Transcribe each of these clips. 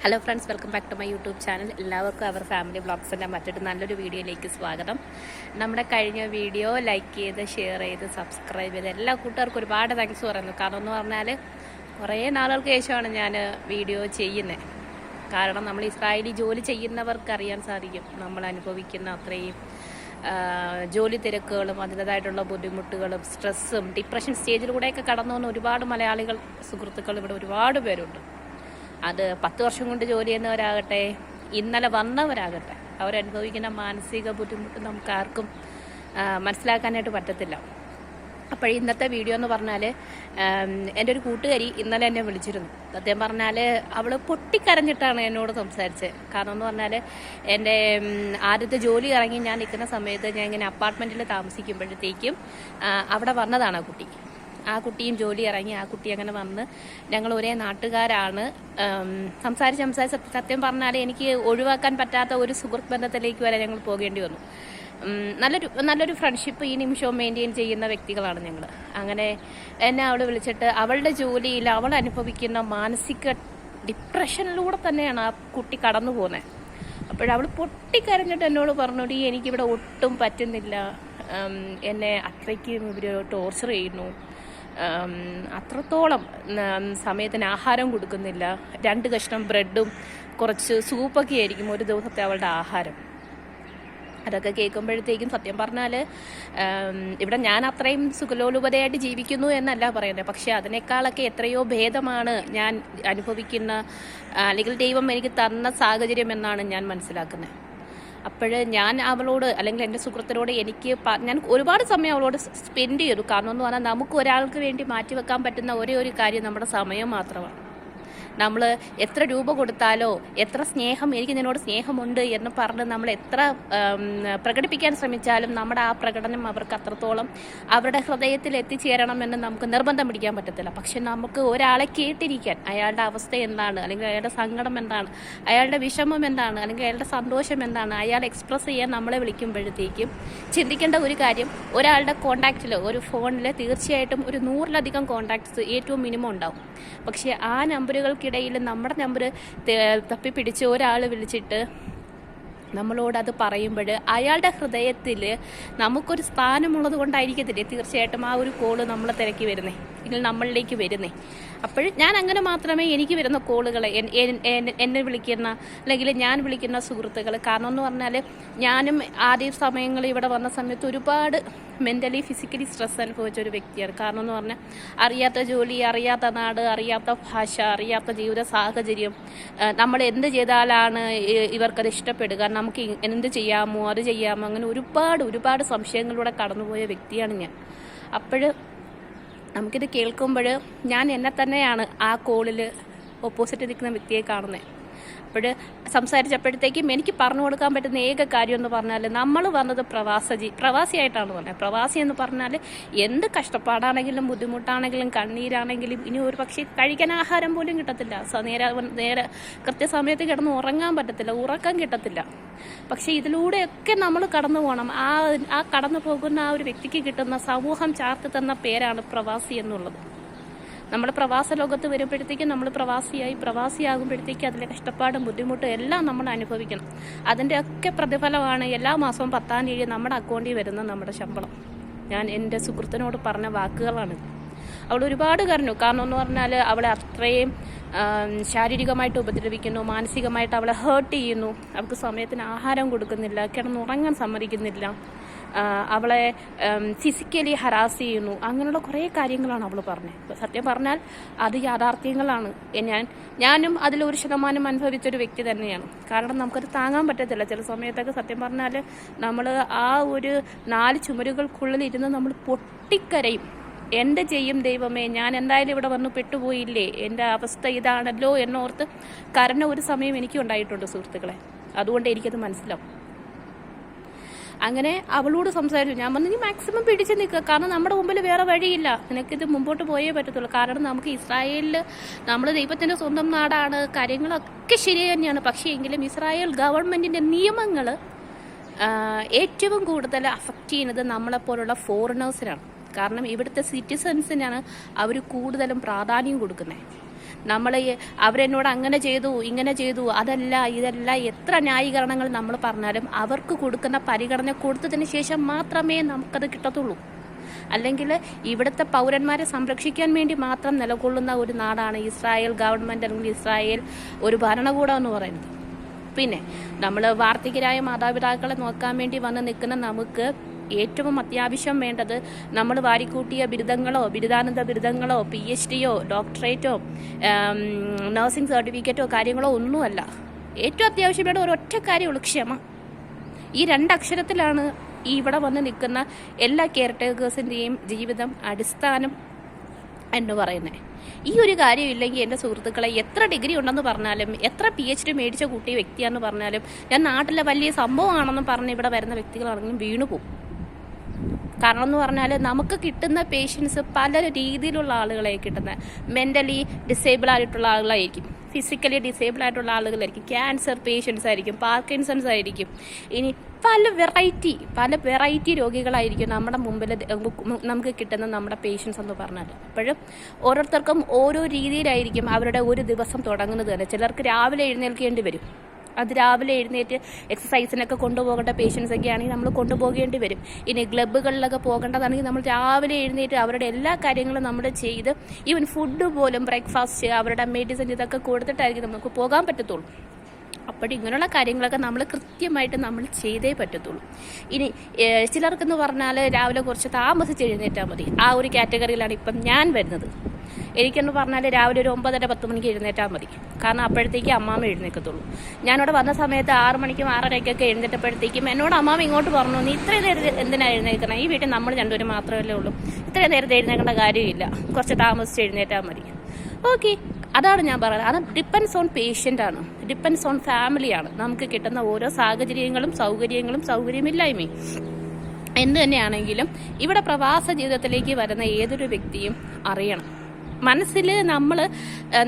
Hello friends, welcome back to my YouTube channel. എല്ലാവർക്കും അവർ family വ്ളോഗ്സിൻ്റെ മറ്റൊരു നല്ലൊരു വീഡിയോയിലേക്ക് സ്വാഗതം. നമ്മുടെ കഴിഞ്ഞ വീഡിയോ ലൈക്ക് ചെയ്ത് ഷെയർ ചെയ്ത് സബ്സ്ക്രൈബ് ചെയ്ത് എല്ലാ കൂട്ടുകാർക്കും ഒരുപാട് താങ്ക്സ് പറയുന്നു. കാരണം എന്ന് പറഞ്ഞാൽ കുറേ നാളുകൾക്ക് ശേഷമാണ് ഞാൻ വീഡിയോ ചെയ്യുന്നത്. കാരണം നമ്മൾ ഇസ്രായേലി ജോലി ചെയ്യുന്നവർക്ക് അറിയാൻ സാധിക്കും നമ്മൾ അനുഭവിക്കുന്ന അത്രയും ജോലി തിരക്കുകളും അതിൻ്റേതായിട്ടുള്ള ബുദ്ധിമുട്ടുകളും സ്ട്രെസ്സും ഡിപ്രഷൻ സ്റ്റേജിലൂടെയൊക്കെ കടന്നു വന്ന ഒരുപാട് മലയാളികൾ സുഹൃത്തുക്കൾ ഇവിടെ ഒരുപാട് പേരുണ്ട്. അത് 10 വർഷം കൊണ്ട് ജോലി ചെയ്യുന്നവരാകട്ടെ, ഇന്നലെ വന്നവരാകട്ടെ, അവരനുഭവിക്കുന്ന മാനസിക ബുദ്ധിമുട്ട് നമുക്ക് ആർക്കും മനസ്സിലാക്കാനായിട്ട് പറ്റത്തില്ല. അപ്പോൾ ഇന്നത്തെ വീഡിയോ എന്ന് പറഞ്ഞാൽ എൻ്റെ ഒരു കൂട്ടുകാരി ഇന്നലെ എന്നെ വിളിച്ചിരുന്നു. സത്യം പറഞ്ഞാൽ അവൾ പൊട്ടിക്കരഞ്ഞിട്ടാണ് എന്നോട് സംസാരിച്ചത്. കാരണം എന്ന് പറഞ്ഞാൽ എൻ്റെ ആദ്യത്തെ ജോലി ഇറങ്ങി ഞാൻ നിൽക്കുന്ന സമയത്ത് ഞാൻ ഇങ്ങനെ അപ്പാർട്ട്മെൻറ്റിൽ താമസിക്കുമ്പോഴത്തേക്കും അവിടെ വന്നതാണ് ആ കുട്ടിയും ജോലി ഇറങ്ങി. ആ കുട്ടി അങ്ങനെ വന്ന് ഞങ്ങൾ ഒരേ നാട്ടുകാരാണ്. സംസാരിച്ച് സത്യം പറഞ്ഞാൽ എനിക്ക് ഒഴിവാക്കാൻ പറ്റാത്ത ഒരു സുഹൃത്ത് ബന്ധത്തിലേക്ക് വരെ ഞങ്ങൾ പോകേണ്ടി വന്നു. നല്ലൊരു ഫ്രണ്ട്ഷിപ്പ് ഈ നിമിഷവും മെയിൻറ്റെയിൻ ചെയ്യുന്ന വ്യക്തികളാണ് ഞങ്ങൾ. അങ്ങനെ എന്നെ അവൾ വിളിച്ചിട്ട് അവളുടെ ജോലിയിൽ അവൾ അനുഭവിക്കുന്ന മാനസിക ഡിപ്രഷനിലൂടെ തന്നെയാണ് ആ കുട്ടി കടന്നു പോകുന്നത്. അപ്പോഴവൾ പൊട്ടിക്കരഞ്ഞിട്ട് എന്നോട് പറഞ്ഞോടി, എനിക്കിവിടെ ഒട്ടും പറ്റുന്നില്ല, എന്നെ അത്രയ്ക്കും ഇവർ ടോർച്ചർ ചെയ്യുന്നു, അത്രത്തോളം സമയത്തിന് ആഹാരം കൊടുക്കുന്നില്ല, 2 കഷ്ണം ബ്രെഡും കുറച്ച് സൂപ്പൊക്കെ ആയിരിക്കും ഒരു ദിവസത്തെ അവളുടെ ആഹാരം. അതൊക്കെ കേൾക്കുമ്പോഴത്തേക്കും സത്യം പറഞ്ഞാൽ ഇവിടെ ഞാൻ അത്രയും സുഖലോലുപതയായിട്ട് ജീവിക്കുന്നു എന്നല്ല പറയുന്നത്. പക്ഷെ അതിനേക്കാളൊക്കെ എത്രയോ ഭേദമാണ് ഞാൻ അനുഭവിക്കുന്ന അല്ലെങ്കിൽ ദൈവം എനിക്ക് തന്ന സാഹചര്യം എന്നാണ് ഞാൻ മനസ്സിലാക്കുന്നത്. അപ്പോൾ ഞാൻ അവളോട് അല്ലെങ്കിൽ എൻ്റെ സുഹൃത്തിനോട് ഞാൻ ഒരുപാട് സമയം അവളോട് സ്പെൻഡ് ചെയ്തു. കാരണം എന്ന് പറഞ്ഞാൽ നമുക്ക് ഒരാൾക്ക് വേണ്ടി മാറ്റിവെക്കാൻ പറ്റുന്ന ഒരേ ഒരു കാര്യം നമ്മുടെ സമയം മാത്രമാണ്. നമ്മൾ എത്ര രൂപ കൊടുത്താലോ, എത്ര സ്നേഹം, എനിക്ക് നിന്നോട് സ്നേഹമുണ്ട് എന്ന് പറഞ്ഞ് നമ്മൾ എത്ര പ്രകടിപ്പിക്കാൻ ശ്രമിച്ചാലും നമ്മുടെ ആ പ്രകടനം അവർക്ക് അത്രത്തോളം അവരുടെ ഹൃദയത്തിൽ എത്തിച്ചേരണമെന്ന് നമുക്ക് നിർബന്ധം പിടിക്കാൻ പറ്റത്തില്ല. പക്ഷെ നമുക്ക് ഒരാളെ കേട്ടിരിക്കാൻ, അയാളുടെ അവസ്ഥ എന്താണ്, അല്ലെങ്കിൽ അയാളുടെ സങ്കടം എന്താണ്, അയാളുടെ വിഷമം എന്താണ്, അല്ലെങ്കിൽ അയാളുടെ സന്തോഷം എന്താണ്, അയാൾ എക്സ്പ്രസ് ചെയ്യാൻ നമ്മളെ വിളിക്കുമ്പോഴത്തേക്കും ചിന്തിക്കേണ്ട ഒരു കാര്യം, ഒരാളുടെ കോൺടാക്റ്റിൽ, ഒരു ഫോണിൽ തീർച്ചയായിട്ടും ഒരു 100-ലധികം കോൺടാക്ട്സ് ഏറ്റവും മിനിമം ഉണ്ടാവും. പക്ഷേ ആ നമ്പറുകൾക്കിടയിൽ നമ്മുടെ നമ്പർ തപ്പിപ്പിടിച്ച് ഒരാൾ വിളിച്ചിട്ട് നമ്മളോട് അത് പറയുമ്പോൾ അയാളുടെ ഹൃദയത്തിൽ നമുക്കൊരു സ്ഥാനമുള്ളത് കൊണ്ടായിരിക്കത്തില്ലേ തീർച്ചയായിട്ടും ആ ഒരു കോള് നമ്മളെ തിരക്കി വരുന്നേ, അല്ലെങ്കിൽ നമ്മളിലേക്ക് വരുന്നേ. അപ്പോൾ ഞാൻ അങ്ങനെ മാത്രമേ എനിക്ക് വരുന്ന കോളുകൾ, എന്നെ വിളിക്കുന്ന അല്ലെങ്കിൽ ഞാൻ വിളിക്കുന്ന സുഹൃത്തുക്കൾ. കാരണം എന്ന് പറഞ്ഞാൽ ഞാനും ആദ്യ സമയങ്ങളിൽ ഇവിടെ വന്ന സമയത്ത് ഒരുപാട് മെൻ്റലി ഫിസിക്കലി സ്ട്രെസ് അനുഭവിച്ച ഒരു വ്യക്തിയാണ്. കാരണം എന്ന് പറഞ്ഞാൽ അറിയാത്ത ജോലി, അറിയാത്ത നാട്, അറിയാത്ത ഭാഷ, അറിയാത്ത ജീവിത സാഹചര്യം, നമ്മൾ എന്ത് ചെയ്താലാണ് ഇവർക്കത് ഇഷ്ടപ്പെടുക, നമുക്ക് എന്ത് ചെയ്യാമോ അത് ചെയ്യാമോ, അങ്ങനെ ഒരുപാട് സംശയങ്ങളിലൂടെ കടന്നുപോയ വ്യക്തിയാണ് ഞാൻ. അപ്പോൾ നമുക്കിത് കേൾക്കുമ്പോൾ ഞാൻ എന്നെ തന്നെയാണ് ആ കോളിൽ ഓപ്പോസിറ്റ് നിൽക്കുന്ന വ്യക്തിയെ കാണുന്നത്. അപ്പോൾ സംസാരിച്ചപ്പോഴത്തേക്കും എനിക്ക് പറഞ്ഞു കൊടുക്കാൻ പറ്റുന്ന ഏക കാര്യം എന്ന് പറഞ്ഞാൽ നമ്മൾ വന്നത് പ്രവാസിയായിട്ടാണ് പറഞ്ഞത്. പ്രവാസി എന്ന് പറഞ്ഞാൽ എന്ത് കഷ്ടപ്പാടാണെങ്കിലും ബുദ്ധിമുട്ടാണെങ്കിലും കണ്ണീരാണെങ്കിലും ഇനി ഒരു പക്ഷേ കഴിക്കാൻ ആഹാരം പോലും കിട്ടത്തില്ല, നേരെ കൃത്യസമയത്ത് കിടന്ന് ഉറങ്ങാൻ പറ്റത്തില്ല, ഉറക്കം കിട്ടത്തില്ല. പക്ഷേ ഇതിലൂടെയൊക്കെ നമ്മൾ കടന്നു പോകണം. ആ കടന്നു പോകുന്ന ആ ഒരു വ്യക്തിക്ക് കിട്ടുന്ന സമൂഹം ചാർത്തി തന്ന പേരാണ് പ്രവാസി എന്നുള്ളത്. നമ്മൾ പ്രവാസ ലോകത്ത് വരുമ്പോഴത്തേക്കും നമ്മൾ പ്രവാസിയാകുമ്പോഴത്തേക്കും അതിലെ കഷ്ടപ്പാടും ബുദ്ധിമുട്ടും എല്ലാം നമ്മൾ അനുഭവിക്കണം. അതിൻ്റെ ഒക്കെ പ്രതിഫലമാണ് എല്ലാ മാസവും 10-ാം തീയതി നമ്മുടെ അക്കൗണ്ടിൽ വരുന്ന നമ്മുടെ ശമ്പളം. ഞാൻ എൻ്റെ സുഹൃത്തിനോട് പറഞ്ഞ വാക്കുകളാണ്. അവൾ ഒരുപാട് കരഞ്ഞു. കാരണം എന്ന് പറഞ്ഞാൽ അവളെ അത്രയും ശാരീരികമായിട്ട് ഉപദ്രവിക്കുന്നു, മാനസികമായിട്ട് അവളെ ഹേർട്ട് ചെയ്യുന്നു, അവൾക്ക് സമയത്തിന് ആഹാരം കൊടുക്കുന്നില്ല, കിടന്നുറങ്ങാൻ സമ്മതിക്കുന്നില്ല, അവളെ ഫിസിക്കലി ഹരാസ് ചെയ്യുന്നു. അങ്ങനെയുള്ള കുറേ കാര്യങ്ങളാണ് അവൾ പറഞ്ഞത്. സത്യം പറഞ്ഞാൽ അത് യാഥാർത്ഥ്യങ്ങളാണ്. ഞാനും അതിൽ 1% അനുഭവിച്ചൊരു വ്യക്തി തന്നെയാണ്. കാരണം നമുക്കത് താങ്ങാൻ പറ്റത്തില്ല. ചില സമയത്തൊക്കെ സത്യം പറഞ്ഞാൽ നമ്മൾ ആ ഒരു 4 ചുമരുകൾക്കുള്ളിൽ ഇരുന്ന് നമ്മൾ പൊട്ടിക്കരയും. എന്ത് ചെയ്യും ദൈവമേ, ഞാൻ എന്തായാലും ഇവിടെ വന്ന് പെട്ടുപോയില്ലേ, എൻ്റെ അവസ്ഥ ഇതാണല്ലോ എന്നോർത്ത് കരഞ്ഞ ഒരു സമയം എനിക്കും ഉണ്ടായിട്ടുണ്ട് സുഹൃത്തുക്കളെ. അതുകൊണ്ട് എനിക്കത് മനസ്സിലാവും. അങ്ങനെ അവളോട് സംസാരിച്ചു. ഞാൻ പറഞ്ഞു, നീ മാക്സിമം പിടിച്ച് നിൽക്കുക, കാരണം നമ്മുടെ മുമ്പിൽ വേറെ വഴിയില്ല, നിനക്കിത് മുമ്പോട്ട് പോയേ പറ്റത്തുള്ളൂ. കാരണം നമുക്ക് ഇസ്രായേലിൽ നമ്മൾ ദൈവത്തിൻ്റെ സ്വന്തം നാടാണ്, കാര്യങ്ങളൊക്കെ ശരി തന്നെയാണ്. പക്ഷേ എങ്കിലും ഇസ്രായേൽ ഗവൺമെൻറ്റിൻ്റെ നിയമങ്ങൾ ഏറ്റവും കൂടുതൽ അഫക്റ്റ് ചെയ്യുന്നത് നമ്മളെപ്പോലുള്ള ഫോറിനേഴ്സിനാണ്. കാരണം ഇവിടുത്തെ സിറ്റിസൺസിനാണ് അവർ കൂടുതലും പ്രാധാന്യം കൊടുക്കുന്നത്. നമ്മൾ അവരെന്നോട് അങ്ങനെ ചെയ്തു ഇങ്ങനെ ചെയ്തു അതല്ല ഇതല്ല എത്ര ന്യായീകരണങ്ങൾ നമ്മൾ പറഞ്ഞാലും അവർക്ക് കൊടുക്കുന്ന പരിഗണന കൊടുത്തതിന് ശേഷം മാത്രമേ നമുക്കത് കിട്ടത്തുള്ളൂ. അല്ലെങ്കിൽ ഇവിടുത്തെ പൗരന്മാരെ സംരക്ഷിക്കാൻ വേണ്ടി മാത്രം നിലകൊള്ളുന്ന ഒരു നാടാണ് ഇസ്രായേൽ ഗവൺമെൻറ് അല്ലെങ്കിൽ ഇസ്രായേൽ ഒരു ഭരണകൂടം എന്ന് പറയുന്നത്. പിന്നെ നമ്മൾ വാർദ്ധക്യരായ മാതാപിതാക്കളെ നോക്കാൻ വേണ്ടി വന്ന് നിൽക്കുന്ന നമുക്ക് ഏറ്റവും അത്യാവശ്യം വേണ്ടത് നമ്മൾ വാരിക്കൂട്ടിയ ബിരുദങ്ങളോ ബിരുദാനന്ദ ബിരുദങ്ങളോ PhDയോ ഡോക്ടറേറ്റോ നഴ്സിംഗ് സർട്ടിഫിക്കറ്റോ കാര്യങ്ങളോ ഒന്നുമല്ല. ഏറ്റവും അത്യാവശ്യം വേണ്ട ഒരൊറ്റ കാര്യമുള്ളൂ, ക്ഷമ. ഈ 2 അക്ഷരത്തിലാണ് ഈ ഇവിടെ വന്ന് നിൽക്കുന്ന എല്ലാ കെയർടേക്കേഴ്സിൻ്റെയും ജീവിതം അടിസ്ഥാനം എന്ന് പറയുന്നത്. ഈ ഒരു കാര്യം ഇല്ലെങ്കിൽ എൻ്റെ സുഹൃത്തുക്കളെ എത്ര ഡിഗ്രി ഉണ്ടെന്ന് പറഞ്ഞാലും എത്ര PhD മേടിച്ച കൂട്ടിയ വ്യക്തിയാണെന്ന് പറഞ്ഞാലും ഞാൻ നാട്ടിലെ വലിയ സംഭവമാണെന്ന് പറഞ്ഞ് ഇവിടെ വരുന്ന വ്യക്തികളാണെങ്കിലും വീണുപോകും. കാരണം എന്ന് പറഞ്ഞാൽ നമുക്ക് കിട്ടുന്ന പേഷ്യൻസ് പല രീതിയിലുള്ള ആളുകളെ കിട്ടുന്നത്. മെൻ്റലി ഡിസേബിൾ ആയിട്ടുള്ള ആളുകളായിരിക്കും, ഫിസിക്കലി ഡിസേബിൾ ആയിട്ടുള്ള ആളുകളായിരിക്കും, ക്യാൻസർ പേഷ്യൻസ് ആയിരിക്കും, പാർക്കിൻസൺസ് ആയിരിക്കും, ഇനി പല വെറൈറ്റി രോഗികളായിരിക്കും നമ്മുടെ മുമ്പിൽ നമുക്ക് കിട്ടുന്ന നമ്മുടെ പേഷ്യൻസ് എന്ന് പറഞ്ഞാൽ. അപ്പോഴും ഓരോരുത്തർക്കും ഓരോ രീതിയിലായിരിക്കും അവരുടെ ഒരു ദിവസം തുടങ്ങുന്നത് തന്നെ. ചിലർക്ക് രാവിലെ എഴുന്നേൽക്കേണ്ടി വരും, അത് രാവിലെ എഴുന്നേറ്റ് എക്സസൈസിനൊക്കെ കൊണ്ടുപോകേണ്ട പേഷ്യൻസൊക്കെ ആണെങ്കിൽ നമ്മൾ കൊണ്ടുപോകേണ്ടി വരും. ഇനി ക്ലബ്ബുകളിലൊക്കെ പോകേണ്ടതാണെങ്കിൽ നമ്മൾ രാവിലെ എഴുന്നേറ്റ് അവരുടെ എല്ലാ കാര്യങ്ങളും നമ്മൾ ചെയ്ത് ഈവൻ ഫുഡ് പോലും ബ്രേക്ക്ഫാസ്റ്റ് അവരുടെ മെഡിസിൻ ഇതൊക്കെ കൊടുത്തിട്ടായിരിക്കും നമുക്ക് പോകാൻ പറ്റത്തുള്ളൂ. അപ്പോൾ ഇങ്ങനെയുള്ള കാര്യങ്ങളൊക്കെ നമ്മൾ കൃത്യമായിട്ട് നമ്മൾ ചെയ്തേ പറ്റത്തുള്ളൂ. ഇനി ചിലർക്കെന്ന് പറഞ്ഞാൽ രാവിലെ കുറച്ച് താമസിച്ച് എഴുന്നേറ്റാൽ മതി. ആ ഒരു കാറ്റഗറിയിലാണ് ഇപ്പം ഞാൻ വരുന്നത്. എനിക്കെന്ന് പറഞ്ഞാൽ രാവിലെ ഒരു 9:30-10 മണിക്ക് എഴുന്നേറ്റാൽ മതി. കാരണം അപ്പോഴത്തേക്ക് അമ്മാമ്മ എഴുന്നേൽക്കത്തുള്ളൂ. ഞാനിവിടെ വന്ന സമയത്ത് 6 മണിക്കും 6:30-ക്കൊക്കെ എഴുന്നേറ്റപ്പോഴത്തേക്കും എന്നോട് അമ്മാമ്മ ഇങ്ങോട്ട് പറഞ്ഞു, നീ ഇത്രയും നേരത്തെ എന്തിനാണ് എഴുന്നേൽക്കണം, ഈ വീട്ടിൽ നമ്മൾ 2 പേരും മാത്രമല്ലേ ഉള്ളൂ, ഇത്രയും നേരത്തെ എഴുന്നേൽക്കേണ്ട കാര്യമില്ല, കുറച്ച് താമസിച്ച് എഴുന്നേറ്റാൽ മതി. ഓക്കെ, അതാണ് ഞാൻ പറയുന്നത്. അത് ഡിപ്പെൻസ് ഓൺ പേഷ്യൻ്റാണ്, ഡിപ്പെൻസ് ഓൺ ഫാമിലിയാണ്. നമുക്ക് കിട്ടുന്ന ഓരോ സാഹചര്യങ്ങളും സൗകര്യമില്ലായ്മയും എന്ത് തന്നെയാണെങ്കിലും ഇവിടെ പ്രവാസ ജീവിതത്തിലേക്ക് വരുന്ന ഏതൊരു വ്യക്തിയും അറിയണം, മനസ്സിൽ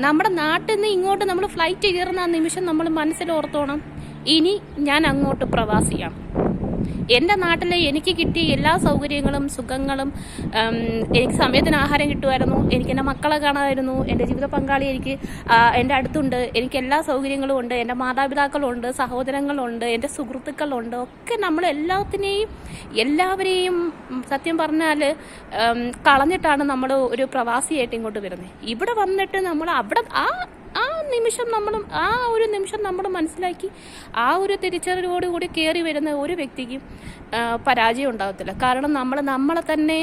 നമ്മുടെ നാട്ടിൽ നിന്ന് ഇങ്ങോട്ട് നമ്മൾ ഫ്ലൈറ്റ് കയറുന്ന ആ നിമിഷം നമ്മൾ മനസ്സിൽ ഓർത്തോണം, ഇനി ഞാൻ അങ്ങോട്ട് പ്രവാസിയാണ്. എൻ്റെ നാട്ടിൽ എനിക്ക് കിട്ടിയ എല്ലാ സൗകര്യങ്ങളും സുഖങ്ങളും, എനിക്ക് സമയത്തിന് ആഹാരം കിട്ടുമായിരുന്നു, എനിക്ക് എൻ്റെ മക്കളെ കാണാമായിരുന്നു, എൻ്റെ ജീവിത പങ്കാളി എനിക്ക് എൻ്റെ അടുത്തുണ്ട്, എനിക്ക് എല്ലാ സൗകര്യങ്ങളും ഉണ്ട്, എൻ്റെ മാതാപിതാക്കളുണ്ട്, സഹോദരങ്ങളുണ്ട്, എൻ്റെ സുഹൃത്തുക്കളുണ്ട്, ഒക്കെ നമ്മൾ എല്ലാവരെയും സത്യം പറഞ്ഞാൽ കളഞ്ഞിട്ടാണ് നമ്മൾ ഒരു പ്രവാസിയായിട്ട് ഇങ്ങോട്ട് വരുന്നത്. ഇവിടെ വന്നിട്ട് നമ്മൾ അവിടെ ആ ഒരു നിമിഷം നമ്മൾ മനസ്സിലാക്കി ആ ഒരു തിരിച്ചറിവോടുകൂടി കയറി വരുന്ന ഒരു വ്യക്തിക്കും പരാജയം ഉണ്ടാകത്തില്ല. കാരണം നമ്മളെ തന്നെ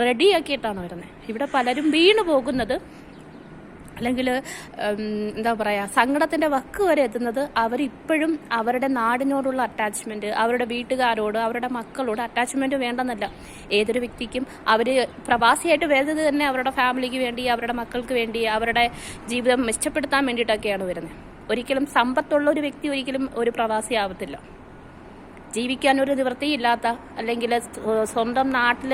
റെഡിയാക്കിയിട്ടാണ് വരുന്നത്. ഇവിടെ പലരും വീണു പോകുന്നത് അല്ലെങ്കിൽ എന്താ പറയുക, സങ്കടത്തിൻ്റെ വക്ക് വരെ എത്തുന്നത് അവരിപ്പോഴും അവരുടെ നാടിനോടുള്ള അറ്റാച്ച്മെൻറ്റ്, അവരുടെ വീട്ടുകാരോട് അവരുടെ മക്കളോട് അറ്റാച്ച്മെൻറ്റ് വേണ്ടെന്നല്ല. ഏതൊരു വ്യക്തിക്കും അവർ പ്രവാസിയായിട്ട് വരുന്നത് തന്നെ അവരുടെ ഫാമിലിക്ക് വേണ്ടി, അവരുടെ മക്കൾക്ക് വേണ്ടി, അവരുടെ ജീവിതം മെച്ചപ്പെടുത്താൻ വേണ്ടിയിട്ടൊക്കെയാണ് വരുന്നത്. ഒരിക്കലും സമ്പത്തുള്ള ഒരു വ്യക്തി ഒരിക്കലും ഒരു പ്രവാസി ആവത്തില്ല. ജീവിക്കാനൊരു നിവൃത്തിയില്ലാത്ത, അല്ലെങ്കിൽ സ്വന്തം നാട്ടിൽ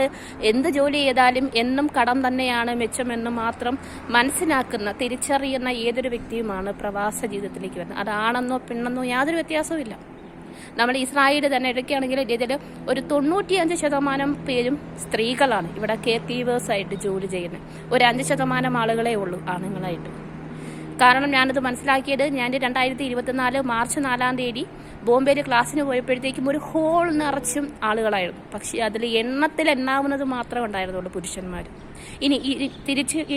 എന്ത് ജോലി ചെയ്താലും എന്നും കടം തന്നെയാണ് മെച്ചമെന്ന് മാത്രം മനസ്സിലാക്കുന്ന, തിരിച്ചറിയുന്ന ഏതൊരു വ്യക്തിയുമാണ് പ്രവാസ ജീവിതത്തിലേക്ക് വരുന്നത്. അതാണെന്നോ പെണ്ണെന്നോ യാതൊരു വ്യത്യാസവും ഇല്ല. നമ്മൾ ഇസ്രായേൽ തന്നെ എടുക്കുകയാണെങ്കിൽ ഇതിൽ ഒരു 95% പേരും സ്ത്രീകളാണ് ഇവിടെ കെയർ ഗീവേഴ്സായിട്ട് ജോലി ചെയ്യുന്നത്. ഒരു 5% ആളുകളേ ഉള്ളൂ ആണുങ്ങളായിട്ട്. കാരണം ഞാനത് മനസ്സിലാക്കിയത്, ഞാൻ 2024 മാർച്ച് 4-ാം തീയതി ബോംബെയിൽ ക്ലാസ്സിന് പോയപ്പോഴത്തേക്കും ഒരു ഹോൾ നിറച്ചും ആളുകളായിരുന്നു. പക്ഷേ അതിൽ എണ്ണാവുന്നത് മാത്രമേ ഉണ്ടായിരുന്നുള്ളൂ പുരുഷന്മാർ. ഇനി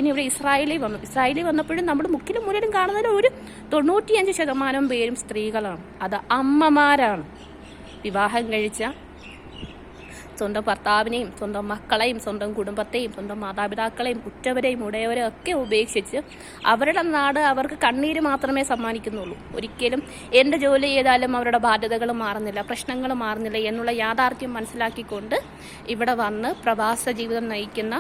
ഇവിടെ ഇസ്രായേലിൽ വന്നപ്പോഴും നമ്മൾ മുക്കിലും മുന്നിലും കാണുന്നതിൽ ഒരു 95% പേരും സ്ത്രീകളാണ്. അത് അമ്മമാരാണ്. വിവാഹം കഴിച്ച സ്വന്തം ഭർത്താവിനെയും സ്വന്തം മക്കളെയും സ്വന്തം കുടുംബത്തെയും സ്വന്തം മാതാപിതാക്കളെയും ഉറ്റവരെയും ഉടയവരെയും ഒക്കെ ഉപേക്ഷിച്ച് അവരുടെ നാട് അവർക്ക് കണ്ണീര് മാത്രമേ സമ്മാനിക്കുന്നുള്ളൂ. ഒരിക്കലും എന്ത് ജോലി ചെയ്താലും അവരുടെ ബാധ്യതകൾ മാറുന്നില്ല, പ്രശ്നങ്ങൾ മാറുന്നില്ല എന്നുള്ള യാഥാർത്ഥ്യം മനസ്സിലാക്കിക്കൊണ്ട് ഇവിടെ വന്ന് പ്രവാസ ജീവിതം നയിക്കുന്ന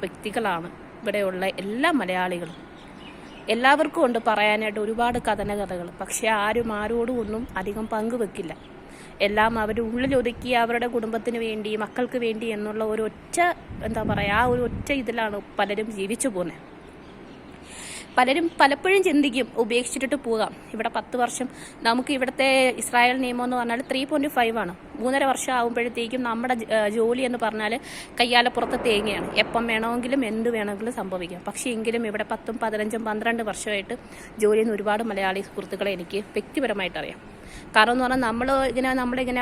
വ്യക്തികളാണ് ഇവിടെയുള്ള എല്ലാ മലയാളികളും. എല്ലാവർക്കും ഉണ്ട് പറയാനായിട്ട് ഒരുപാട് കഥകൾ. പക്ഷെ ആരോടും ഒന്നും അധികം പങ്കുവെക്കില്ല. എല്ലാം അവരുടെ ഉള്ളിലൊതുക്കി അവരുടെ കുടുംബത്തിന് വേണ്ടി, മക്കൾക്ക് വേണ്ടി എന്നുള്ള ഒരു ഒറ്റ ഇതിലാണ് പലരും ജീവിച്ചു പോകുന്നത്. പലപ്പോഴും ചിന്തിക്കും ഉപേക്ഷിച്ചിട്ട് പോകാം. ഇവിടെ 10 വർഷം നമുക്ക് ഇവിടുത്തെ ഇസ്രായേൽ നിയമം എന്ന് പറഞ്ഞാൽ 3.5 ആണ്. 3.5 വർഷം ആകുമ്പോഴത്തേക്കും നമ്മുടെ ജോലി എന്ന് പറഞ്ഞാൽ കയ്യാലപ്പുറത്ത് തേങ്ങയാണ്. എപ്പം വേണമെങ്കിലും എന്ത് വേണമെങ്കിലും സംഭവിക്കാം. പക്ഷേ എങ്കിലും ഇവിടെ 10, 15, 12 വർഷമായിട്ട് ജോലി ചെയ്യുന്ന ഒരുപാട് മലയാളി സുഹൃത്തുക്കളെ എനിക്ക് വ്യക്തിപരമായിട്ട് അറിയാം. കാരണം എന്ന് പറഞ്ഞാൽ നമ്മളിങ്ങനെ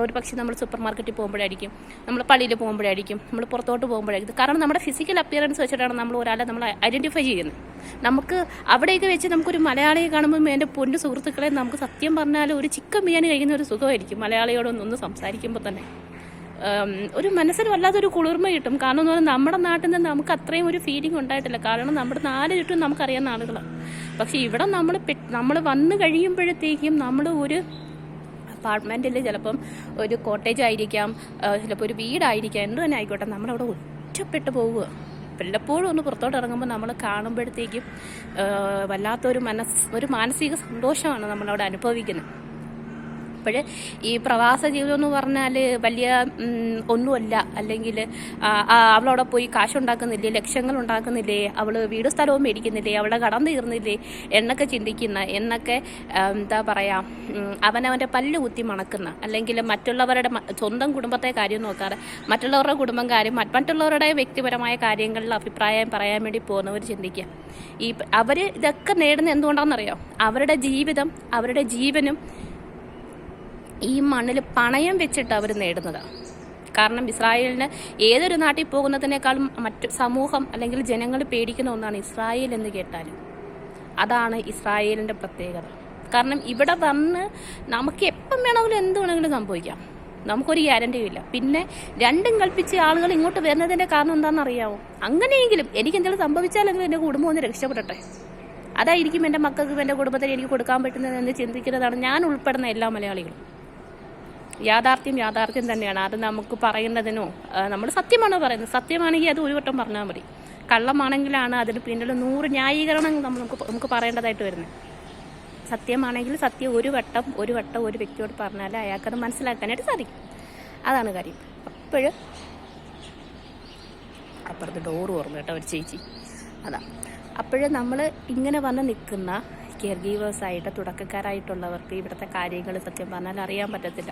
ഒരു പക്ഷേ നമ്മൾ സൂപ്പർ മാർക്കറ്റിൽ പോകുമ്പോഴായിരിക്കും, നമ്മൾ പള്ളിയിൽ പോകുമ്പോഴായിരിക്കും, നമ്മൾ പുറത്തോട്ട് പോകുമ്പോഴായിരിക്കും. കാരണം നമ്മുടെ ഫിസിക്കൽ അപ്പിയറൻസ് വെച്ചിട്ടാണ് നമ്മൾ ഒരാളെ നമ്മൾ ഐഡൻറ്റിഫൈ ചെയ്യുന്നത്. നമുക്ക് അവിടെയൊക്കെ വെച്ച് നമുക്കൊരു മലയാളിയെ കാണുമ്പോൾ എൻ്റെ പൊന്നു സുഹൃത്തുക്കളെ നമുക്ക് സത്യം പറഞ്ഞാൽ ഒരു ചിക്കൻ ബിരിയാണി കഴിക്കുന്ന ഒരു സുഖമായിരിക്കും മലയാളിയോടൊന്നൊന്ന് സംസാരിക്കുമ്പോൾ തന്നെ. ഒരു മനസ്സിന് വല്ലാത്തൊരു കുളിർമ കിട്ടും. കാരണം എന്ന് പറഞ്ഞാൽ നമ്മുടെ നാട്ടിൽ നിന്ന് നമുക്ക് അത്രയും ഒരു ഫീലിംഗ് ഉണ്ടായിട്ടില്ല. കാരണം നമ്മുടെ 4 ചുറ്റും നമുക്കറിയാവുന്ന ആളുകളാണ്. പക്ഷേ ഇവിടെ നമ്മൾ വന്നു കഴിയുമ്പോഴത്തേക്കും നമ്മൾ ഒരു അപ്പാർട്ട്മെൻറ്റിൽ ചിലപ്പം ഒരു കോട്ടേജ് ആയിരിക്കാം, ചിലപ്പോൾ ഒരു വീടായിരിക്കാം, എന്ത് തന്നെ ആയിക്കോട്ടെ, നമ്മളവിടെ ഒറ്റപ്പെട്ട് പോവുക. വല്ലപ്പോഴും ഒന്ന് പുറത്തോട്ട് ഇറങ്ങുമ്പോൾ നമ്മൾ കാണുമ്പോഴത്തേക്കും വല്ലാത്തൊരു മാനസിക സന്തോഷമാണ് നമ്മളവിടെ അനുഭവിക്കുന്നത്. അപ്പോൾ ഈ പ്രവാസ ജീവിതം എന്ന് പറഞ്ഞാൽ വലിയ ഒന്നുമല്ല. അല്ലെങ്കിൽ അവളവിടെ പോയി കാശുണ്ടാക്കുന്നില്ലേ, ലക്ഷങ്ങൾ ഉണ്ടാക്കുന്നില്ലേ, അവൾ വീട് സ്ഥലവും മേടിക്കുന്നില്ലേ, അവളുടെ കടം തീർന്നില്ലേ എന്നൊക്കെ ചിന്തിക്കുന്ന, എന്നൊക്കെ എന്താ പറയുക, അവനവൻ്റെ പല്ല് കുത്തി മണക്കുന്ന, അല്ലെങ്കിൽ മറ്റുള്ളവരുടെ സ്വന്തം കുടുംബത്തെ കാര്യം നോക്കാതെ മറ്റുള്ളവരുടെ കുടുംബം കാര്യം മറ്റുള്ളവരുടെ വ്യക്തിപരമായ കാര്യങ്ങളിൽ അഭിപ്രായം പറയാൻ വേണ്ടി പോകുന്നവർ ചിന്തിക്കുക. അവർ ഇതൊക്കെ നേടുന്നത് എന്തുകൊണ്ടാണെന്നറിയാം? അവരുടെ ജീവിതം, അവരുടെ ജീവനും ഈ മണ്ണിൽ പണയം വെച്ചിട്ട് അവർ നേടുന്നതാണ്. കാരണം ഇസ്രായേലിന് ഏതൊരു നാട്ടിൽ പോകുന്നതിനേക്കാളും മറ്റ് സമൂഹം അല്ലെങ്കിൽ ജനങ്ങൾ പേടിക്കുന്ന ഒന്നാണ് ഇസ്രായേൽ എന്ന് കേട്ടാലും. അതാണ് ഇസ്രായേലിൻ്റെ പ്രത്യേകത. കാരണം ഇവിടെ വന്ന് നമുക്ക് എപ്പം വേണമെങ്കിലും എന്ത് വേണമെങ്കിലും സംഭവിക്കാം, നമുക്കൊരു ഗ്യാരണ്ടിയും ഇല്ല. പിന്നെ രണ്ടും കൽപ്പിച്ച് ആളുകൾ ഇങ്ങോട്ട് വരുന്നതിൻ്റെ കാരണം എന്താണെന്ന് അറിയാമോ? അങ്ങനെയെങ്കിലും എനിക്ക് എന്തെങ്കിലും സംഭവിച്ചാലെങ്കിലും എൻ്റെ കുടുംബം ഒന്ന് രക്ഷപ്പെടട്ടെ, അതായിരിക്കും എൻ്റെ മക്കൾക്ക് എൻ്റെ കുടുംബത്തിന് എനിക്ക് കൊടുക്കാൻ പറ്റുന്നതെന്ന് ചിന്തിക്കുന്നതാണ് ഞാൻ ഉൾപ്പെടുന്ന എല്ലാ മലയാളികളും. യാഥാർത്ഥ്യം തന്നെയാണ്. അത് നമുക്ക് പറയുന്നതിനോ, നമ്മൾ സത്യമാണോ പറയുന്നത്? സത്യമാണെങ്കിൽ അത് ഒരു വട്ടം പറഞ്ഞാൽ മതി. കള്ളമാണെങ്കിലാണ് അതിന് പിന്നിൽ 100 ന്യായീകരണം നമുക്ക് പറയേണ്ടതായിട്ട് വരുന്നത്. സത്യമാണെങ്കിൽ സത്യം ഒരു വട്ടം ഒരു വ്യക്തിയോട് പറഞ്ഞാൽ അയാൾക്കത് മനസ്സിലാക്കാനായിട്ട് സാധിക്കും. അതാണ് കാര്യം. അപ്പുറത്ത് ഡോറ് തുറന്നു കേട്ടോ ഒരു ചേച്ചി. അപ്പോഴ് നമ്മൾ ഇങ്ങനെ വന്ന് നിൽക്കുന്ന കെയർ ഗീവേഴ്സായിട്ട് തുടക്കക്കാരായിട്ടുള്ളവർക്ക് ഇവിടുത്തെ കാര്യങ്ങൾ സത്യം പറഞ്ഞാൽ അറിയാൻ പറ്റത്തില്ല.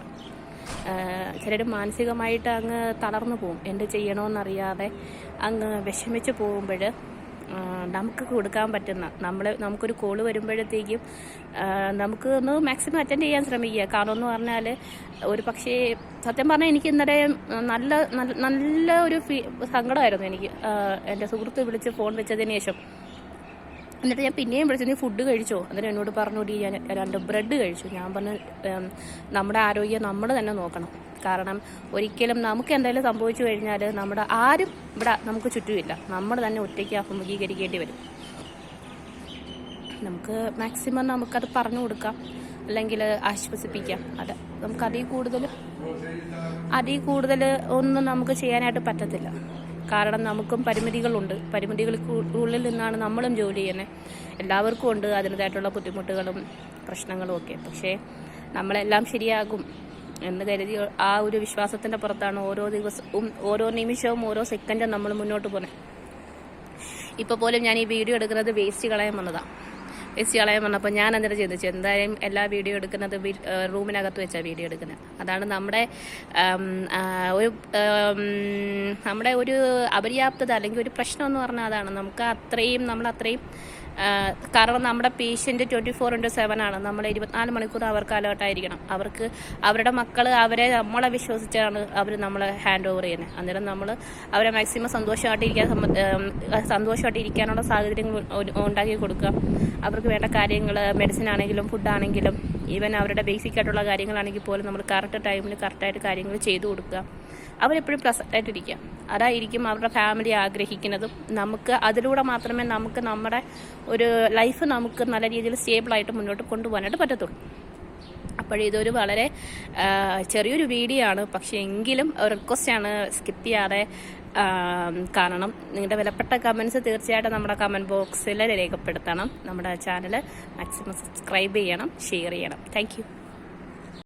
ചിലർ മാനസികമായിട്ട് അങ്ങ് തളർന്നു പോകും. എന്ത് ചെയ്യണമെന്നറിയാതെ അങ്ങ് വിഷമിച്ച് പോകുമ്പോൾ നമുക്ക് കൊടുക്കാൻ പറ്റുന്ന നമുക്കൊരു കോള് വരുമ്പോഴത്തേക്കും നമുക്ക് ഒന്ന് മാക്സിമം അറ്റൻഡ് ചെയ്യാൻ ശ്രമിക്കുക. കാരണം എന്ന് പറഞ്ഞാൽ ഒരു പക്ഷേ സത്യം പറഞ്ഞാൽ എനിക്ക് ഇന്നലെ നല്ല ഒരു സങ്കടമായിരുന്നു എനിക്ക്. എൻ്റെ സുഹൃത്ത് വിളിച്ച് ഫോൺ വെച്ചതിന് ശേഷം എന്നിട്ട് ഞാൻ പിന്നെയും വിളിച്ചു, നീ ഫുഡ് കഴിച്ചോ? എന്നിട്ട് എന്നോട് പറഞ്ഞുകൂടി ഞാൻ 2 ബ്രെഡ് കഴിച്ചു. ഞാൻ പറഞ്ഞു, നമ്മുടെ ആരോഗ്യം നമ്മൾ തന്നെ നോക്കണം. കാരണം ഒരിക്കലും നമുക്ക് എന്തെങ്കിലും സംഭവിച്ചു കഴിഞ്ഞാൽ നമ്മുടെ ആരും ഇവിടെ നമുക്ക് ചുറ്റുമില്ല. നമ്മൾ തന്നെ ഒറ്റയ്ക്ക് അഭിമുഖീകരിക്കേണ്ടി വരും. നമുക്ക് മാക്സിമം നമുക്കത് പറഞ്ഞു കൊടുക്കാം, അല്ലെങ്കിൽ ആശ്വസിപ്പിക്കാം. അല്ല, നമുക്ക് അതിൽ കൂടുതൽ ഒന്നും നമുക്ക് ചെയ്യാനായിട്ട് പറ്റത്തില്ല. കാരണം നമുക്കും പരിമിതികളുണ്ട്. പരിമിതികൾക്കുള്ളിൽ നിന്നാണ് നമ്മളും ജോലി ചെയ്യുന്നത്. എല്ലാവർക്കും ഉണ്ട് അതിൻ്റേതായിട്ടുള്ള ബുദ്ധിമുട്ടുകളും പ്രശ്നങ്ങളും ഒക്കെ. പക്ഷേ നമ്മളെല്ലാം ശരിയാകും എന്ന് കരുതി ആ ഒരു വിശ്വാസത്തിൻ്റെ പുറത്താണ് ഓരോ ദിവസവും, ഓരോ നിമിഷവും, ഓരോ സെക്കൻഡും നമ്മൾ മുന്നോട്ട് പോകുന്നത്. ഇപ്പോൾ പോലും ഞാൻ ഈ വീഡിയോ എടുക്കുന്നത് വേസ്റ്റ് കളയാൻ വന്നപ്പോൾ ഞാൻ അന്നേരം ചിന്തിച്ചു, എന്തായാലും എല്ലാ വീഡിയോ എടുക്കുന്നത് റൂമിനകത്ത് വെച്ചാണ് വീഡിയോ എടുക്കുന്നത്. അതാണ് നമ്മുടെ ഒരു അപര്യാപ്തത അല്ലെങ്കിൽ ഒരു പ്രശ്നം എന്ന് പറഞ്ഞാൽ അതാണ്. നമ്മളത്രയും കാരണം നമ്മുടെ പേഷ്യൻ്റ് 24/7 ആണ്. നമ്മൾ 24 മണിക്കൂർ അവർക്ക് അലേർട്ടായിരിക്കണം. അവർക്ക് അവരുടെ മക്കൾ നമ്മളെ വിശ്വസിച്ചാണ് അവർ നമ്മളെ ഹാൻഡ് ഓവർ ചെയ്യുന്നത്. അന്നേരം നമ്മൾ അവരെ മാക്സിമം സന്തോഷമായിട്ടിരിക്കാനുള്ള സാഹചര്യങ്ങൾ ഉണ്ടാക്കി കൊടുക്കുക. അവർക്ക് വേണ്ട കാര്യങ്ങൾ, മെഡിസിൻ ആണെങ്കിലും ഫുഡാണെങ്കിലും ഈവൻ അവരുടെ ബേസിക് ആയിട്ടുള്ള കാര്യങ്ങളാണെങ്കിൽ പോലും നമ്മൾ കറക്റ്റ് ടൈമിൽ കറക്റ്റായിട്ട് കാര്യങ്ങൾ ചെയ്തു കൊടുക്കുക. അവരെപ്പോഴും പ്രസക്റ്റായിട്ടിരിക്കുക. അതായിരിക്കും അവരുടെ ഫാമിലി ആഗ്രഹിക്കുന്നതും. നമുക്ക് അതിലൂടെ മാത്രമേ നമുക്ക് നമ്മുടെ ഒരു ലൈഫ് നമുക്ക് നല്ല രീതിയിൽ സ്റ്റേബിളായിട്ട് മുന്നോട്ട് കൊണ്ടുപോകാനായിട്ട് പറ്റത്തുള്ളൂ. അപ്പോഴിതൊരു വളരെ ചെറിയൊരു വീഡിയോ ആണ്. പക്ഷേ എങ്കിലും ഒരു റിക്വസ്റ്റാണ്, സ്കിപ്പ് ചെയ്യാതെ കാണണം. നിങ്ങളുടെ വിലപ്പെട്ട കമൻസ് തീർച്ചയായിട്ടും നമ്മുടെ കമൻറ്റ് ബോക്സിൽ രേഖപ്പെടുത്തണം. നമ്മുടെ ചാനൽ മാക്സിമം സബ്സ്ക്രൈബ് ചെയ്യണം, ഷെയർ ചെയ്യണം. താങ്ക്